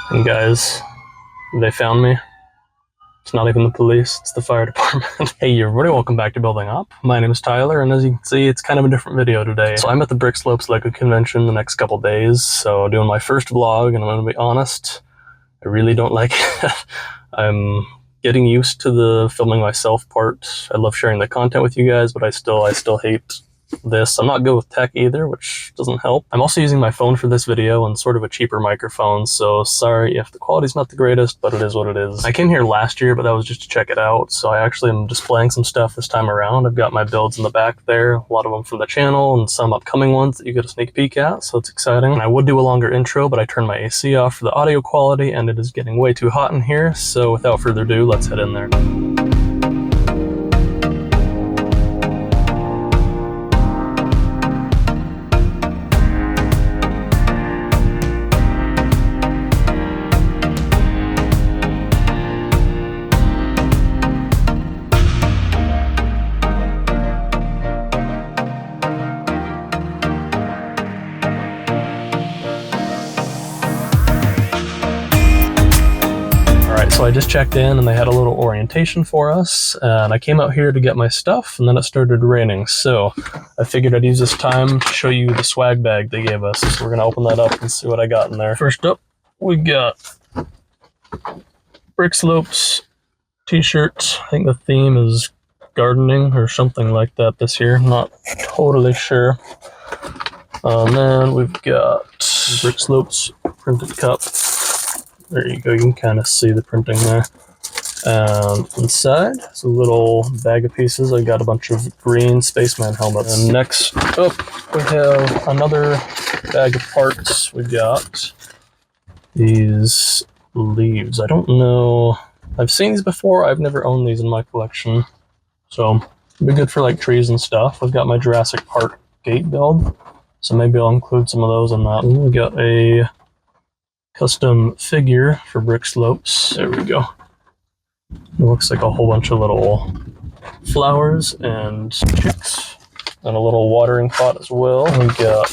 And guys, they found me. It's not even the police, it's the fire department. Hey everybody, welcome back to Building Up. My name is Tyler, and as you can see, it's kind of a different video today. So I'm at the BrickSlopes LEGO convention the next couple days, so doing my first vlog, and I'm gonna be honest, I really don't like it. I'm getting used to the filming myself part. I love sharing the content with you guys, but I still hate this. I'm not good with tech either, which doesn't help. I'm also using my phone for this video and sort of a cheaper microphone, so sorry if the quality's not the greatest, but it is what it is. I came here last year, but that was just to check it out, so I actually am displaying some stuff this time around. I've got my builds in the back there, a lot of them from the channel, and some upcoming ones that you get a sneak peek at, so it's exciting. And I would do a longer intro, but I turned my AC off for the audio quality, and it is getting way too hot in here, so without further ado, let's head in there. So I just checked in and they had a little orientation for us, and I came out here to get my stuff, and then it started raining. So I figured I'd use this time to show you the swag bag they gave us. So we're gonna open that up and see what I got in there. First up, we got BrickSlopes t-shirts. I think the theme is gardening or something like that this year. Not totally sure. And then we've got BrickSlopes printed cup. There you go, you can kind of see the printing there. And inside, it's a little bag of pieces. I got a bunch of green spaceman helmets. And next up, we have another bag of parts. We got these leaves. I don't know, I've seen these before, I've never owned these in my collection. So, it'd be good for like trees and stuff. I've got my Jurassic Park gate build, so maybe I'll include some of those in that. And we got a custom figure for BrickSlopes. There we go. It looks like a whole bunch of little flowers and chicks, and a little watering pot as well. We got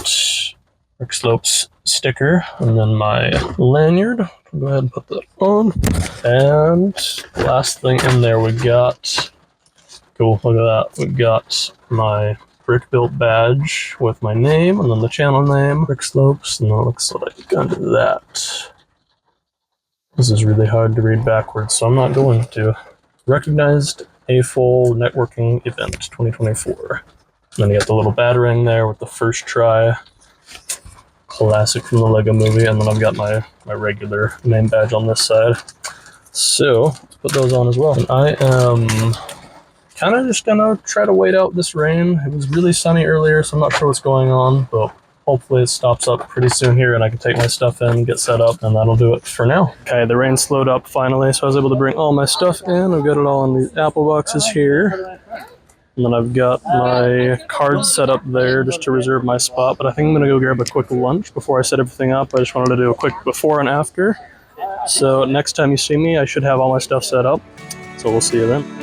BrickSlopes sticker, and then my lanyard. I'll go ahead and put that on. And last thing in there, we got, cool, look at that. We got my brick built badge with my name, and then the channel name, BrickSlopes, and it looks like under that. This is really hard to read backwards, so I'm not going to. Recognized a full networking event 2024. And then you got the little battering there with the first try. Classic from the Lego movie, and then I've got my regular name badge on this side. So, let's put those on as well. And I am kind of just gonna try to wait out this rain. It was really sunny earlier, so I'm not sure what's going on, but hopefully it stops up pretty soon here and I can take my stuff in, get set up, and that'll do it for now. Okay, the rain slowed up finally, so I was able to bring all my stuff in. I've got it all in these apple boxes here. And then I've got my cards set up there just to reserve my spot, but I think I'm gonna go grab a quick lunch before I set everything up. I just wanted to do a quick before and after. So next time you see me, I should have all my stuff set up. So we'll see you then.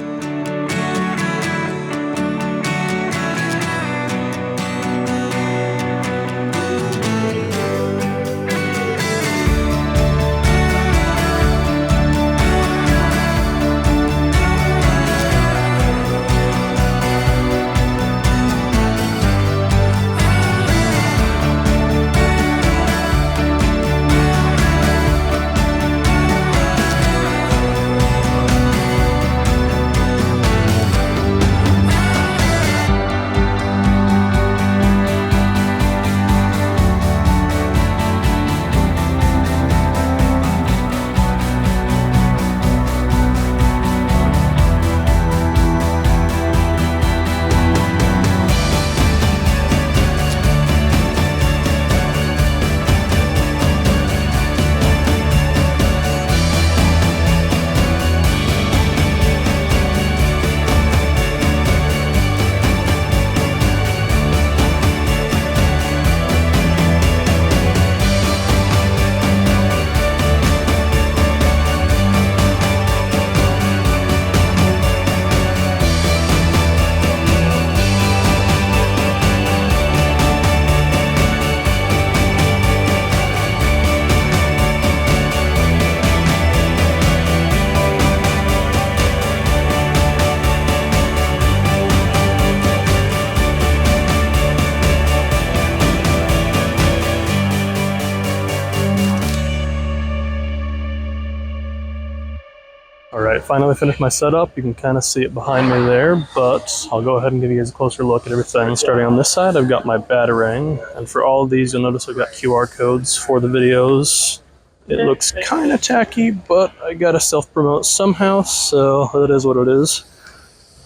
Alright, finally finished my setup. You can kind of see it behind me there, but I'll go ahead and give you guys a closer look at everything. Starting on this side, I've got my Batarang, and for all of these, you'll notice I've got QR codes for the videos. It looks kind of tacky, but I gotta self-promote somehow, so it is what it is.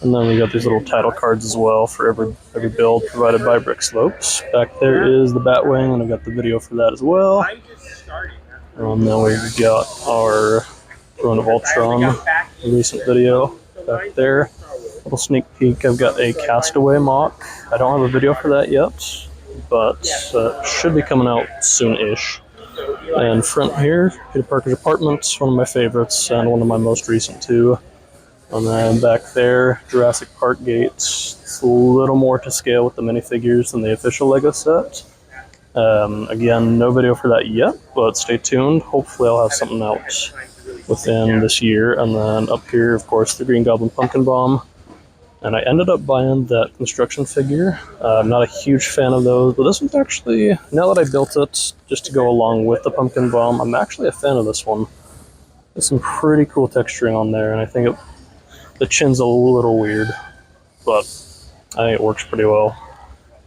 And then we got these little title cards as well for every build provided by BrickSlopes. Back there is the Batwing, and I've got the video for that as well. And then we've got our Throne of Ultron recent video back there. Little sneak peek, I've got a Castaway mock. I don't have a video for that yet, but should be coming out soon-ish. And front here, Peter Parker's Apartments, one of my favorites and one of my most recent too. And then back there, Jurassic Park gates. It's a little more to scale with the minifigures than the official LEGO set. Again, no video for that yet, but stay tuned. Hopefully I'll have something out within this year. And then up here, of course, the Green Goblin Pumpkin Bomb. And I ended up buying that construction figure. I'm not a huge fan of those, but this one's actually, now that I built it, just to go along with the Pumpkin Bomb, I'm actually a fan of this one. There's some pretty cool texturing on there, and I think the chin's a little weird, but I think it works pretty well.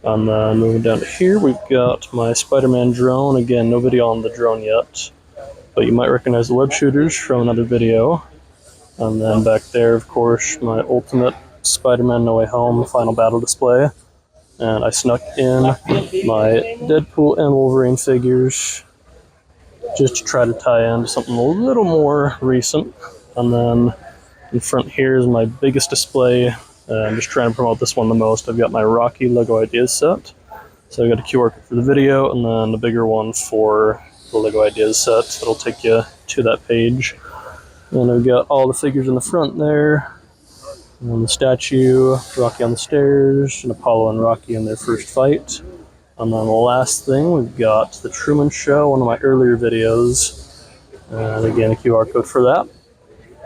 And then moving down to here, we've got my Spider-Man drone. Again, no video on the drone yet, but you might recognize the web shooters from another video. And then back there, of course, my Ultimate Spider-Man No Way Home final battle display. And I snuck in my Deadpool and Wolverine figures just to try to tie into something a little more recent. And then in front here is my biggest display. I'm just trying to promote this one the most. I've got my Rocky Lego Ideas set. So I've got a QR code for the video, and then the bigger one for the Lego Ideas set. That'll take you to that page. And I've got all the figures in the front there. And the statue, Rocky on the stairs, and Apollo and Rocky in their first fight. And then the last thing, we've got the Truman Show, one of my earlier videos. And again, a QR code for that.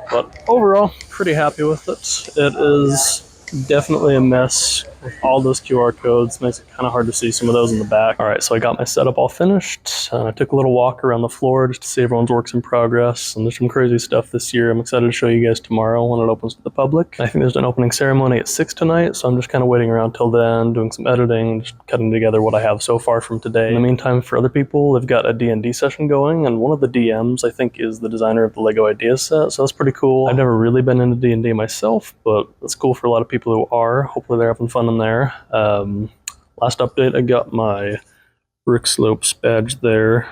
But overall, pretty happy with it. It is definitely a mess with all those QR codes. Makes it kind of hard to see some of those in the back. All right, so I got my setup all finished. I took a little walk around the floor just to see everyone's works in progress. And there's some crazy stuff this year. I'm excited to show you guys tomorrow when it opens to the public. I think there's an opening ceremony at 6 tonight, so I'm just kind of waiting around till then, doing some editing, just cutting together what I have so far from today. In the meantime, for other people, they've got a D&D session going, and one of the DMs, I think, is the designer of the Lego Ideas set, so that's pretty cool. I've never really been into D&D myself, but it's cool for a lot of people who are. Hopefully they're having fun in there. Last update, I got my BrickSlopes badge there.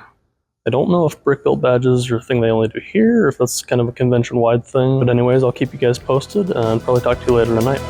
I don't know if brick built badges are a thing they only do here, or if that's kind of a convention-wide thing. But anyways, I'll keep you guys posted, and probably talk to you later tonight.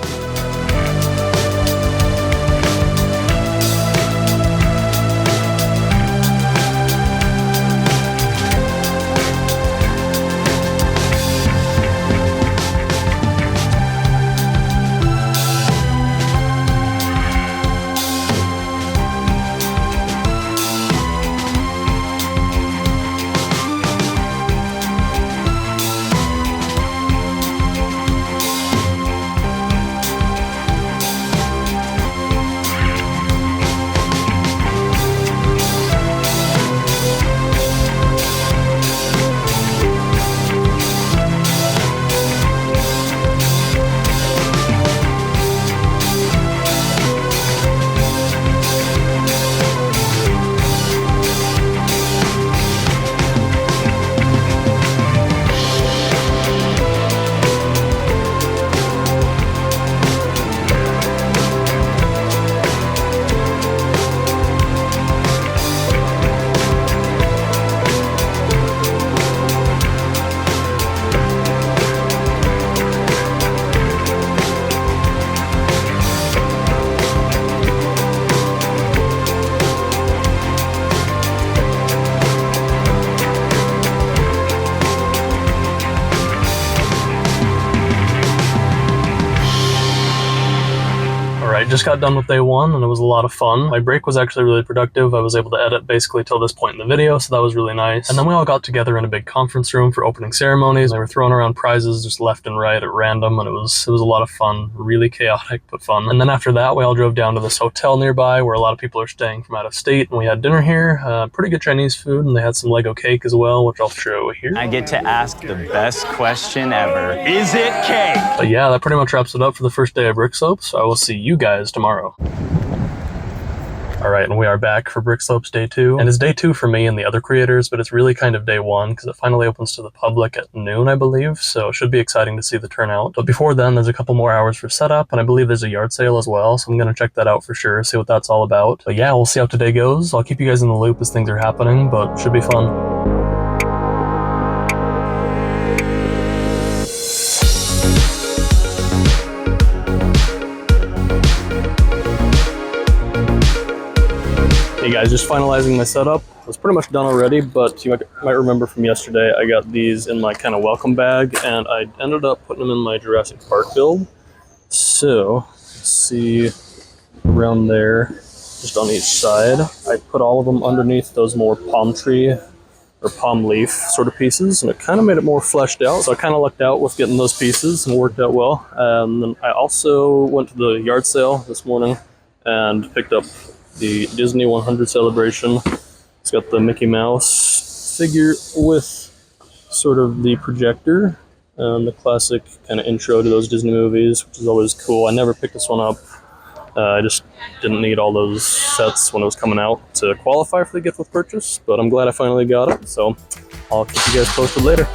just got done with day one and it was a lot of fun. My break was actually really productive. I was able to edit basically till this point in the video, so that was really nice. And then we all got together in a big conference room for opening ceremonies. They were throwing around prizes just left and right at random, and it was a lot of fun. Really chaotic, but fun. And then after that, we all drove down to this hotel nearby where a lot of people are staying from out of state, and we had dinner here. Pretty good Chinese food, and they had some Lego cake as well, which I'll show here. I get to ask the best question ever. Is it cake? But yeah, that pretty much wraps it up for the first day of BrickSlopes. I will see you guys tomorrow. Alright, and we are back for BrickSlopes day 2. And it's day 2 for me and the other creators, but it's really kind of day 1 because it finally opens to the public at noon, I believe, so it should be exciting to see the turnout. But before then, there's a couple more hours for setup, and I believe there's a yard sale as well, so I'm going to check that out for sure, see what that's all about. But yeah, we'll see how today goes. I'll keep you guys in the loop as things are happening, but it should be fun. Hey guys, just finalizing my setup. I was pretty much done already, but you might remember from yesterday, I got these in my kind of welcome bag, and I ended up putting them in my Jurassic Park build. So, let's see around there, just on each side. I put all of them underneath those more palm tree or palm leaf sort of pieces, and it kind of made it more fleshed out. So I kind of lucked out with getting those pieces and worked out well. And then I also went to the yard sale this morning and picked up the Disney 100 celebration. It's got the Mickey Mouse figure with sort of the projector and the classic kind of intro to those Disney movies, which is always cool. I never picked this one up. I just didn't need all those sets when it was coming out to qualify for the gift with purchase, but I'm glad I finally got it, so I'll keep you guys posted later.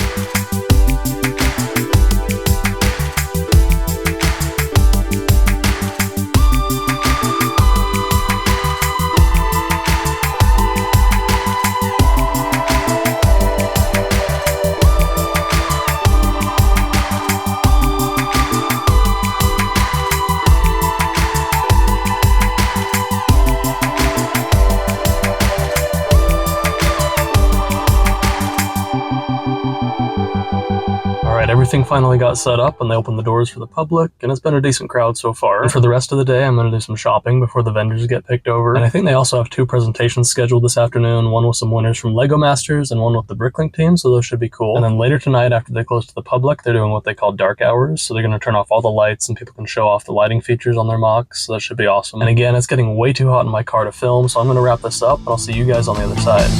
Everything finally got set up and they opened the doors for the public, and it's been a decent crowd so far. And for the rest of the day, I'm going to do some shopping before the vendors get picked over. And I think they also have 2 presentations scheduled this afternoon, one with some winners from Lego Masters and one with the Bricklink team, so those should be cool. And then later tonight, after they close to the public, they're doing what they call dark hours, so they're going to turn off all the lights and people can show off the lighting features on their mocks, so that should be awesome. And again, it's getting way too hot in my car to film, so I'm going to wrap this up, and I'll see you guys on the other side.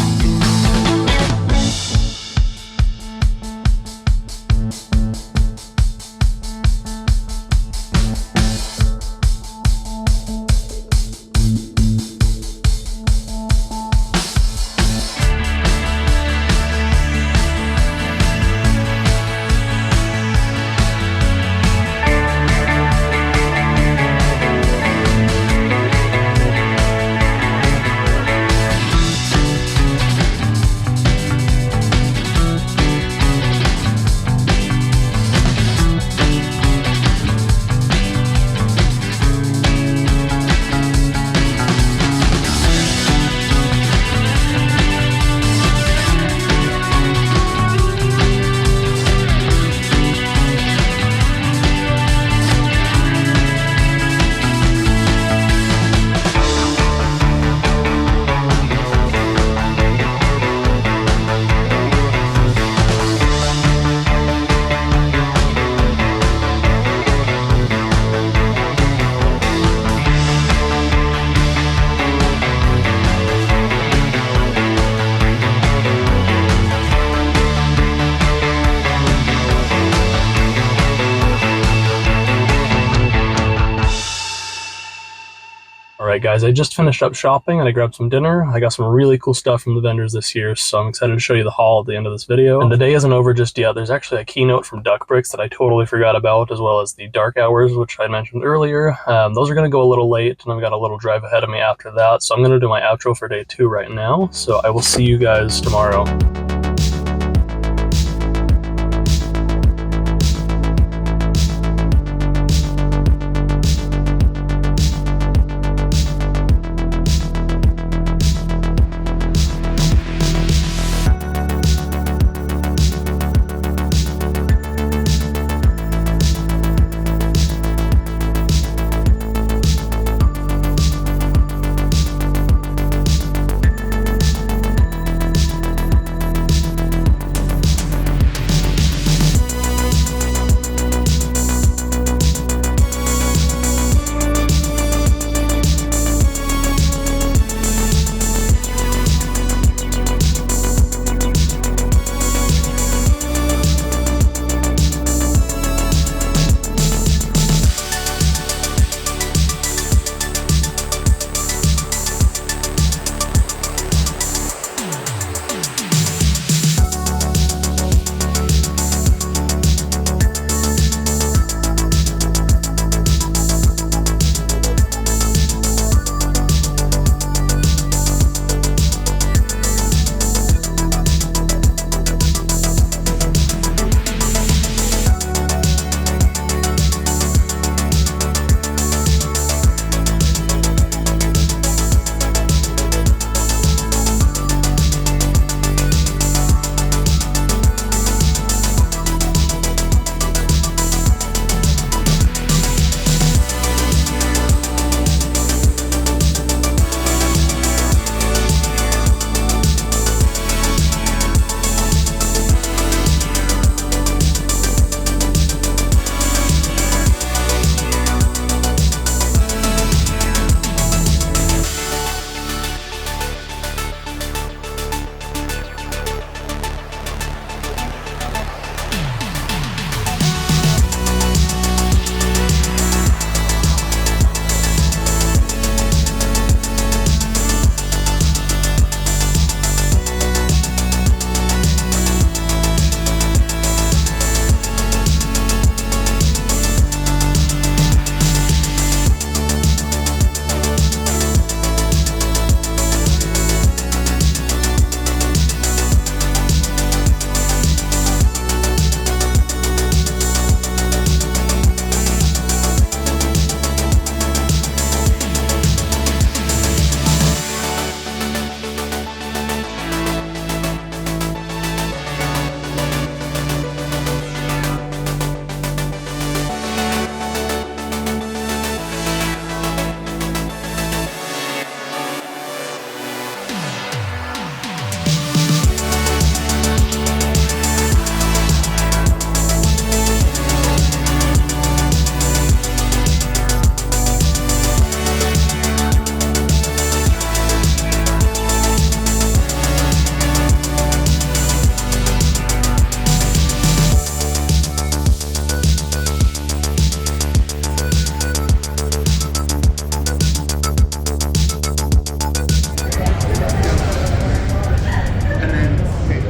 Alright guys, I just finished up shopping and I grabbed some dinner. I got some really cool stuff from the vendors this year, so I'm excited to show you the haul at the end of this video. And the day isn't over just yet. There's actually a keynote from Duck Bricks that I totally forgot about, as well as the dark hours, which I mentioned earlier. Those are going to go a little late, and I've got a little drive ahead of me after that, so I'm going to do my outro for day 2 right now. So I will see you guys tomorrow.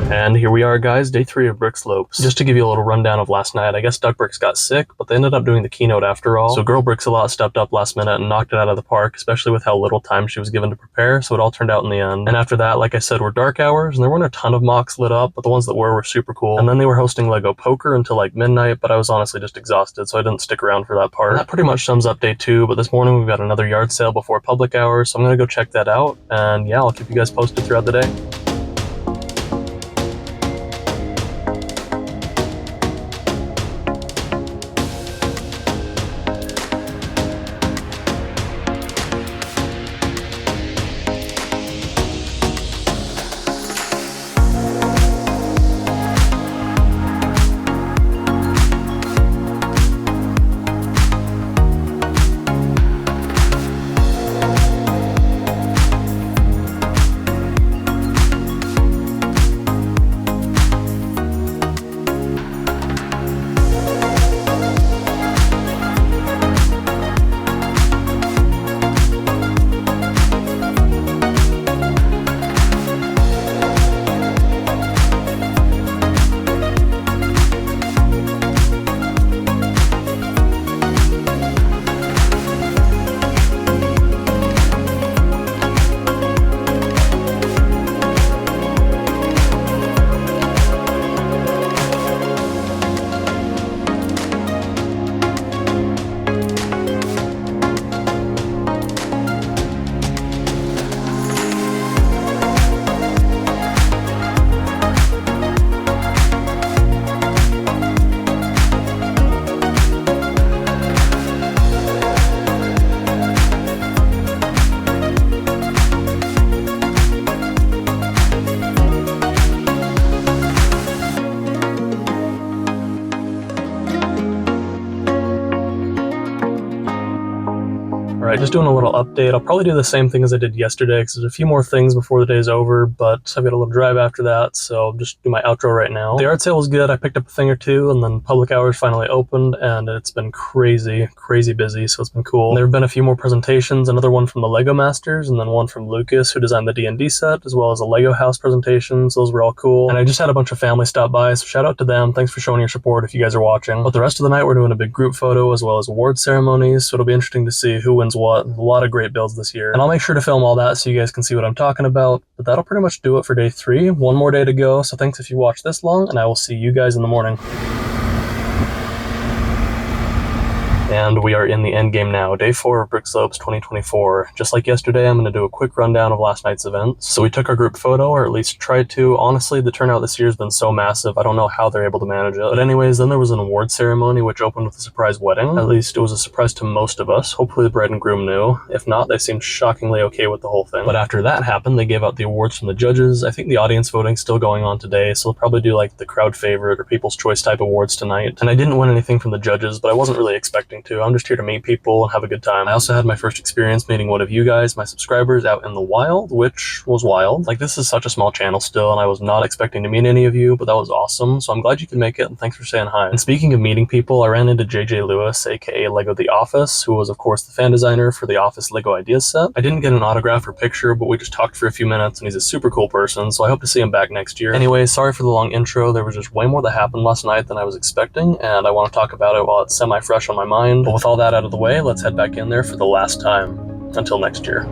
And here we are, guys, day 3 of BrickSlopes. Just to give you a little rundown of last night, I guess Duck Bricks got sick, but they ended up doing the keynote after all. So Girl Bricks a lot stepped up last minute and knocked it out of the park, especially with how little time she was given to prepare, so it all turned out in the end. And after that, like I said, were dark hours, and there weren't a ton of mocks lit up, but the ones that were super cool. And then they were hosting Lego Poker until like midnight, but I was honestly just exhausted, so I didn't stick around for that part. And that pretty much sums up day 2, but this morning we've got another yard sale before public hours, so I'm gonna go check that out, and yeah, I'll keep you guys posted throughout the day. Alright, just doing a little update. I'll probably do the same thing as I did yesterday because there's a few more things before the day's over, but I've got a little drive after that, so I'll just do my outro right now. The art sale was good. I picked up a thing or two, and then public hours finally opened, and it's been crazy busy, so it's been cool. And there have been a few more presentations, another one from the Lego Masters, and then one from Lucas, who designed the D&D set, as well as a Lego house presentation, so those were all cool. And I just had a bunch of family stop by, so shout out to them. Thanks for showing your support if you guys are watching. But the rest of the night, we're doing a big group photo, as well as award ceremonies, so it'll be interesting to see who wins what. A lot of great builds this year. And I'll make sure to film all that so you guys can see what I'm talking about. But that'll pretty much do it for day 3. One more day to go, so thanks if you watched this long, and I will see you guys in the morning. And we are in the end game now, day 4 of BrickSlopes 2024. Just like yesterday, I'm going to do a quick rundown of last night's events. So we took our group photo, or at least tried to. Honestly, the turnout this year has been so massive, I don't know how they're able to manage it. But anyways, then there was an award ceremony, which opened with a surprise wedding. At least it was a surprise to most of us. Hopefully the bride and groom knew. If not, they seemed shockingly okay with the whole thing. But after that happened, they gave out the awards from the judges. I think the audience voting's still going on today, so they'll probably do like the crowd favorite or people's choice type awards tonight. And I didn't win anything from the judges, but I wasn't really expecting to. I'm just here to meet people and have a good time. I also had my first experience meeting one of you guys, my subscribers, out in the wild, which was wild. Like, this is such a small channel still, and I was not expecting to meet any of you, but that was awesome, so I'm glad you could make it, and thanks for saying hi. And speaking of meeting people, I ran into JJ Lewis, aka Lego The Office, who was of course the fan designer for the Office Lego Ideas set. I didn't get an autograph or picture, but we just talked for a few minutes, and he's a super cool person, so I hope to see him back next year. Anyway, sorry for the long intro. There was just way more that happened last night than I was expecting, and I want to talk about it while it's semi-fresh on my mind. But with all that out of the way, let's head back in there for the last time. Until next year.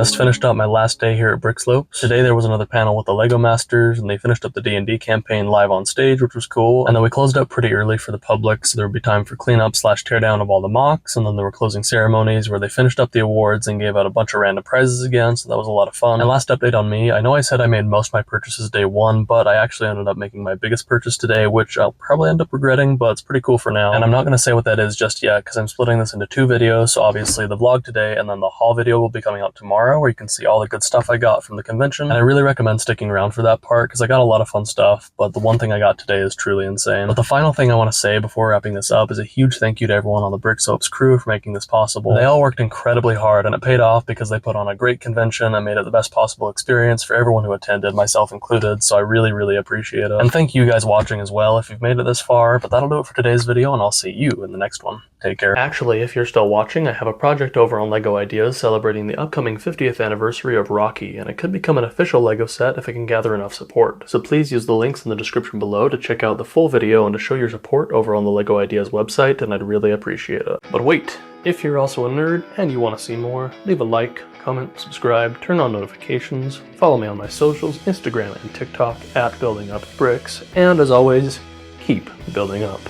just finished up my last day here at BrickSlopes. Today there was another panel with the LEGO Masters, and they finished up the D&D campaign live on stage, which was cool. And then we closed up pretty early for the public, so there would be time for cleanup / teardown of all the mocks, and then there were closing ceremonies where they finished up the awards and gave out a bunch of random prizes again, so that was a lot of fun. And last update on me, I know I said I made most of my purchases day one, but I actually ended up making my biggest purchase today, which I'll probably end up regretting, but it's pretty cool for now. And I'm not going to say what that is just yet, because I'm splitting this into 2 videos, so obviously the vlog today and then the haul video will be coming out tomorrow, where you can see all the good stuff I got from the convention. And I really recommend sticking around for that part, because I got a lot of fun stuff, but the one thing I got today is truly insane. But the final thing I want to say before wrapping this up is a huge thank you to everyone on the BrickSlopes crew for making this possible. They all worked incredibly hard, and it paid off because they put on a great convention and made it the best possible experience for everyone who attended, myself included, so I really appreciate it. And thank you guys watching as well if you've made it this far, but that'll do it for today's video, and I'll see you in the next one. Take care. Actually, if you're still watching, I have a project over on LEGO Ideas celebrating the upcoming 50th anniversary of Rocky, and it could become an official LEGO set if it can gather enough support. So please use the links in the description below to check out the full video and to show your support over on the LEGO Ideas website, and I'd really appreciate it. But wait, if you're also a nerd and you want to see more, leave a like, comment, subscribe, turn on notifications, follow me on my socials, Instagram and TikTok @BuildingUpBricks, and as always, keep building up.